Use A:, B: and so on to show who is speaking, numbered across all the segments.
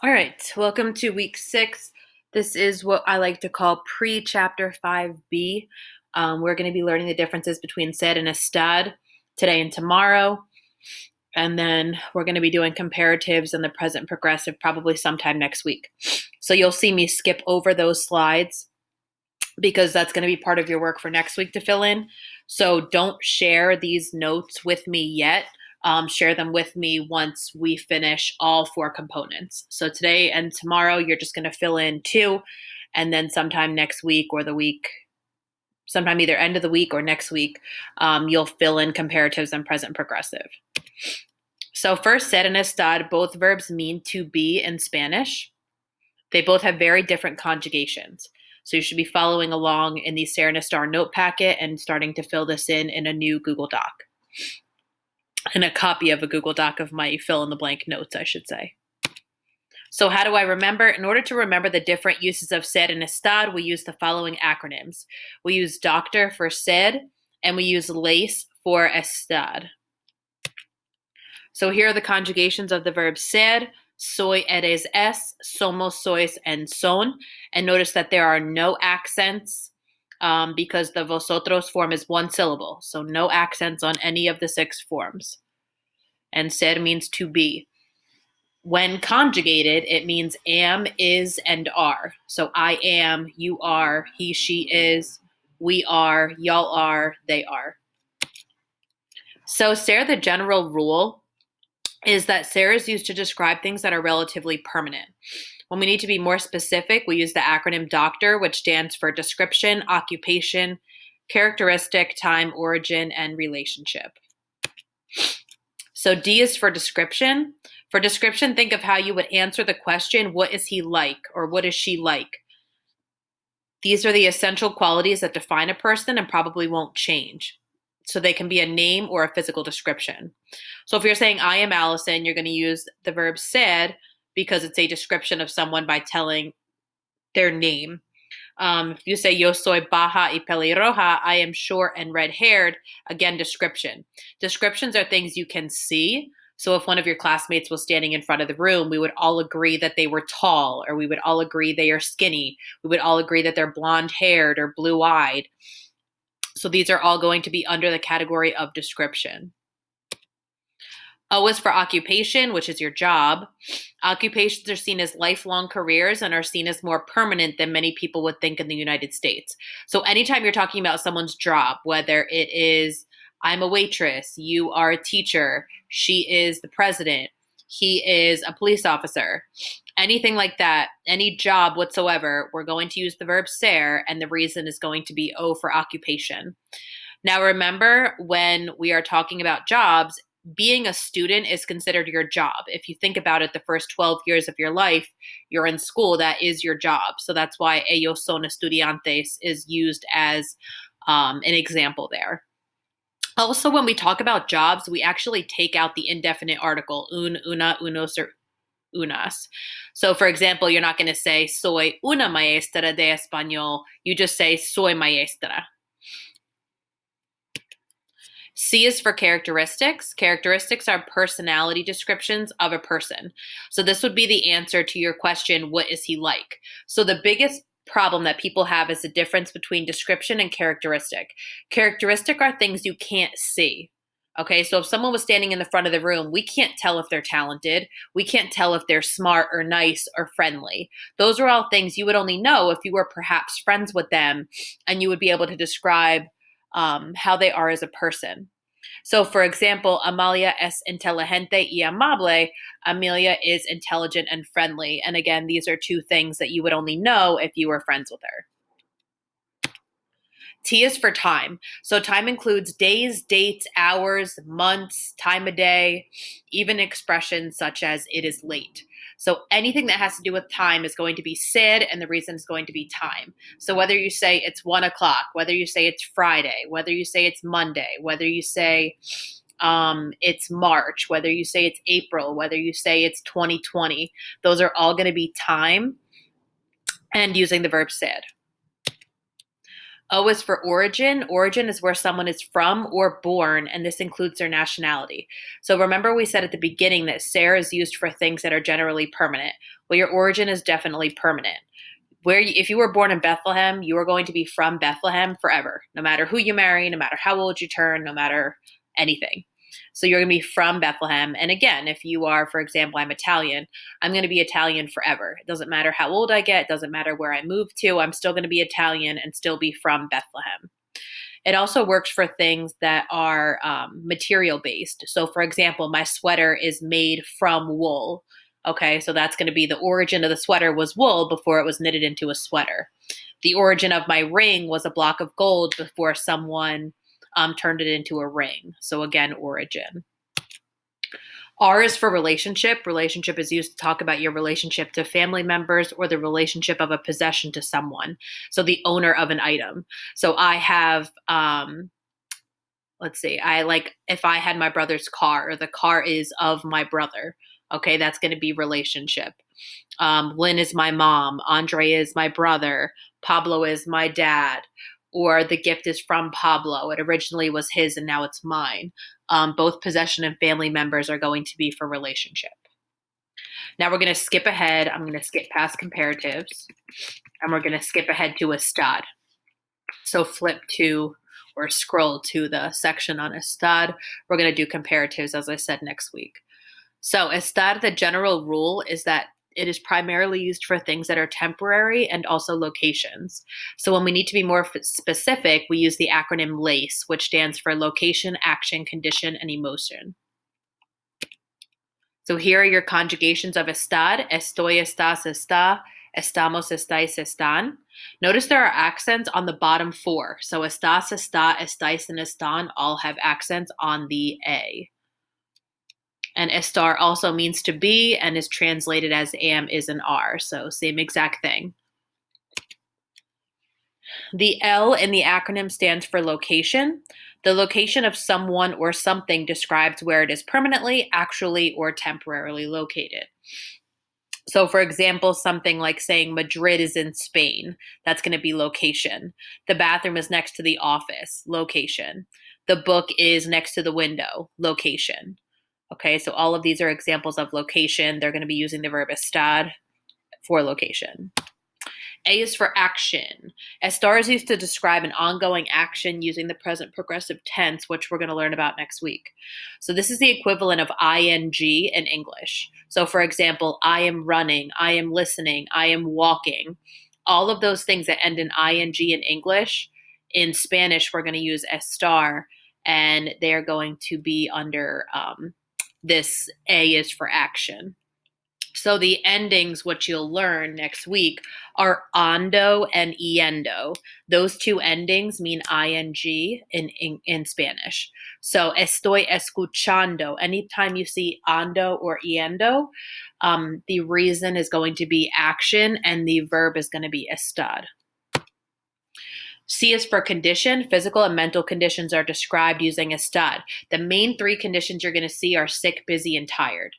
A: All right, welcome to week 6. This is what I like to call pre-chapter 5b. We're going to be learning the differences between ser and estar today and tomorrow. And then we're going to be doing comparatives and the present progressive probably sometime next week. So you'll see me skip over those slides because that's going to be part of your work for next week to fill in. So don't share these notes with me yet. Share them with me once we finish all 4 components. So today and tomorrow, you're just going to fill in 2, and then sometime next week or the week, sometime either end of the week or next week, you'll fill in comparatives and present progressive. So first, ser and estar, both verbs mean to be in Spanish. They both have very different conjugations. So you should be following along in the ser and estar note packet and starting to fill this in a new Google Doc. And a copy of a Google Doc of my fill-in-the-blank notes, I should say. So how do I remember? In order to remember the different uses of ser and estar, we use the following acronyms. We use doctor for ser, and we use lace for estar. So here are the conjugations of the verb ser: soy, eres, es, somos, sois, and son. And notice that there are no accents because the vosotros form is 1 syllable. So no accents on any of the 6 forms. And ser means to be. When conjugated, it means am, is, and are. So I am, you are, he, she is, we are, y'all are, they are. So ser, the general rule is that ser is used to describe things that are relatively permanent. When we need to be more specific, we use the acronym DOCTOR, which stands for description, occupation, characteristic, time, origin, and relationship. So D is for description. For description, think of how you would answer the question, what is he like, or what is she like? These are the essential qualities that define a person and probably won't change. So they can be a name or a physical description. So if you're saying, I am Allison, you're going to use the verb ser because it's a description of someone by telling their name. If you say, yo soy baja y pelirroja, I am short and red-haired, again, description. Descriptions are things you can see. So if one of your classmates was standing in front of the room, we would all agree that they were tall, or we would all agree they are skinny. We would all agree that they're blonde-haired or blue-eyed. So these are all going to be under the category of description. O is for occupation, which is your job. Occupations are seen as lifelong careers and are seen as more permanent than many people would think in the United States. So anytime you're talking about someone's job, whether it is, I'm a waitress, you are a teacher, she is the president, he is a police officer, anything like that, any job whatsoever, we're going to use the verb ser, and the reason is going to be O for occupation. Now remember, when we are talking about jobs, being a student is considered your job. If you think about it, the first 12 years of your life, you're in school, that is your job. So that's why ellos son estudiantes is used as an example there. Also, when we talk about jobs, we actually take out the indefinite article, un, una, unos, or unas. So for example, you're not going to say soy una maestra de español. You just say soy maestra. C is for characteristics. Characteristics are personality descriptions of a person. So this would be the answer to your question, what is he like? So the biggest problem that people have is the difference between description and characteristic. Characteristic are things you can't see. Okay, so if someone was standing in the front of the room, we can't tell if they're talented. We can't tell if they're smart or nice or friendly. Those are all things you would only know if you were perhaps friends with them and you would be able to describe how they are as a person. So, for example, Amalia es inteligente y amable. Amelia is intelligent and friendly. And again, these are 2 things that you would only know if you were friends with her. T is for time. So time includes days, dates, hours, months, time of day, even expressions such as it is late. So anything that has to do with time is going to be ser, and the reason is going to be time. So whether you say it's 1 o'clock, whether you say it's Friday, whether you say it's Monday, whether you say it's March, whether you say it's April, whether you say it's 2020, those are all going to be time and using the verb ser. O is for origin. Origin is where someone is from or born, and this includes their nationality. So remember we said at the beginning that ser is used for things that are generally permanent. Well, your origin is definitely permanent. If you were born in Bethlehem, you are going to be from Bethlehem forever, no matter who you marry, no matter how old you turn, no matter anything. So you're going to be from Bethlehem. And again, if you are, for example, I'm Italian, I'm going to be Italian forever. It doesn't matter how old I get, it doesn't matter where I move to, I'm still going to be Italian and still be from Bethlehem. It also works for things that are material based. So, for example, my sweater is made from wool. Okay, so that's going to be the origin of the sweater was wool before it was knitted into a sweater. The origin of my ring was a block of gold before someone turned it into a ring. So, again, origin. R is for relationship. Relationship is used to talk about your relationship to family members or the relationship of a possession to someone. So the owner of an item. So I have, let's see, if I had my brother's car, or the car is of my brother. Okay, that's going to be relationship. Lynn is my mom. Andre is my brother. Pablo is my dad. Or the gift is from Pablo. It originally was his and now it's mine. Both possession and family members are going to be for relationship. Now we're going to skip ahead. I'm going to skip past comparatives. And we're going to skip ahead to Estar. So flip to or scroll to the section on Estar. We're going to do comparatives, as I said, next week. So Estar, the general rule is that it is primarily used for things that are temporary and also locations. So when we need to be more specific, we use the acronym LACE, which stands for location, action, condition, and emotion. So here are your conjugations of estar. Estoy, estás, está. Estamos, estáis, están. Notice there are accents on the bottom four. So estás, está, estáis, and están all have accents on the A. And estar also means to be and is translated as am, is, and are. So same exact thing. The L in the acronym stands for location. The location of someone or something describes where it is permanently, actually, or temporarily located. So, for example, something like saying Madrid is in Spain, that's going to be location. The bathroom is next to the office, location. The book is next to the window, location. Okay, so all of these are examples of location. They're going to be using the verb estar for location. A is for action. Estar is used to describe an ongoing action using the present progressive tense, which we're going to learn about next week. So this is the equivalent of ing in English. So for example, I am running, I am listening, I am walking. All of those things that end in ing in English, in Spanish, we're going to use estar, and they're going to be under this A is for action. So the endings, what you'll learn next week, are ando and yendo. Those two endings mean ing in Spanish. So estoy escuchando. Anytime you see ando or yendo, the reason is going to be action and the verb is going to be estar. C is for condition. Physical and mental conditions are described using estar. The main three conditions you're going to see are sick, busy, and tired.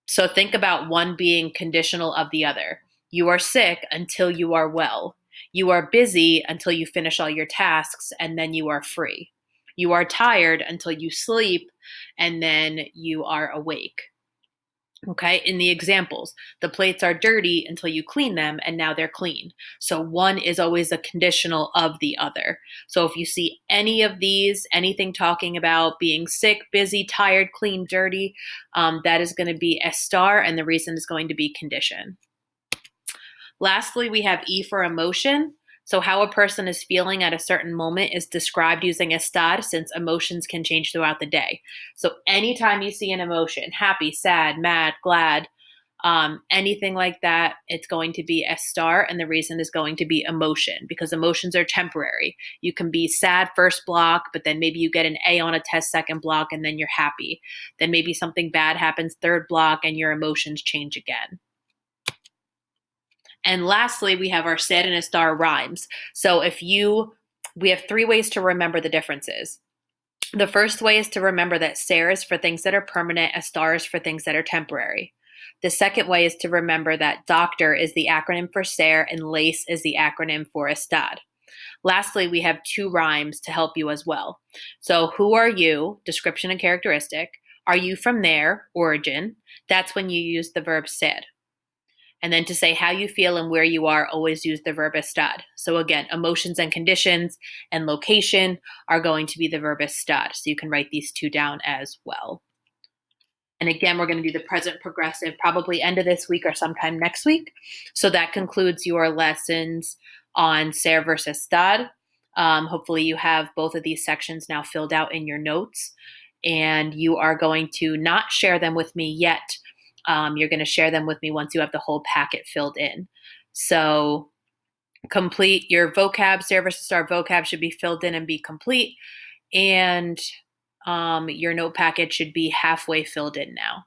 A: So think about one being conditional of the other. You are sick until you are well. You are busy until you finish all your tasks and then you are free. You are tired until you sleep and then you are awake. Okay, in the examples, the plates are dirty until you clean them and now they're clean. So one is always a conditional of the other. So if you see any of these, anything talking about being sick, busy, tired, clean, dirty, that is going to be estar, and the reason is going to be condition. Lastly, we have E for emotion. So how a person is feeling at a certain moment is described using estar, since emotions can change throughout the day. So anytime you see an emotion, happy, sad, mad, glad, anything like that, it's going to be estar, and the reason is going to be emotion, because emotions are temporary. You can be sad first block, but then maybe you get an A on a test second block and then you're happy. Then maybe something bad happens third block and your emotions change again. And lastly, we have our ser and estar rhymes. So we have three ways to remember the differences. The first way is to remember that ser is for things that are permanent, estar is for things that are temporary. The second way is to remember that doctor is the acronym for ser and lace is the acronym for estar. Lastly, we have 2 rhymes to help you as well. So, who are you? Description and characteristic. Are you from there? Origin. That's when you use the verb ser. And then to say how you feel and where you are, always use the verb estar. So again, emotions and conditions and location are going to be the verb estar. So you can write these 2 down as well. And again, we're going to do the present progressive probably end of this week or sometime next week. So that concludes your lessons on ser versus estar. Hopefully you have both of these sections now filled out in your notes, and you are going to not share them with me yet. You're going to share them with me once you have the whole packet filled in. So complete your vocab. Ser versus estar vocab should be filled in and be complete. And your note packet should be halfway filled in now.